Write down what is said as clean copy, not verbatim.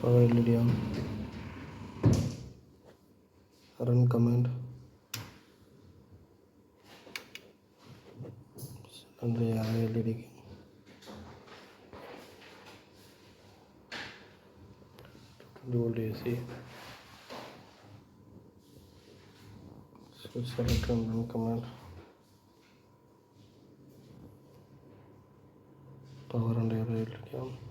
power LED on, run command, secondary LED 20 volt AC, so select and run command, power and LED on.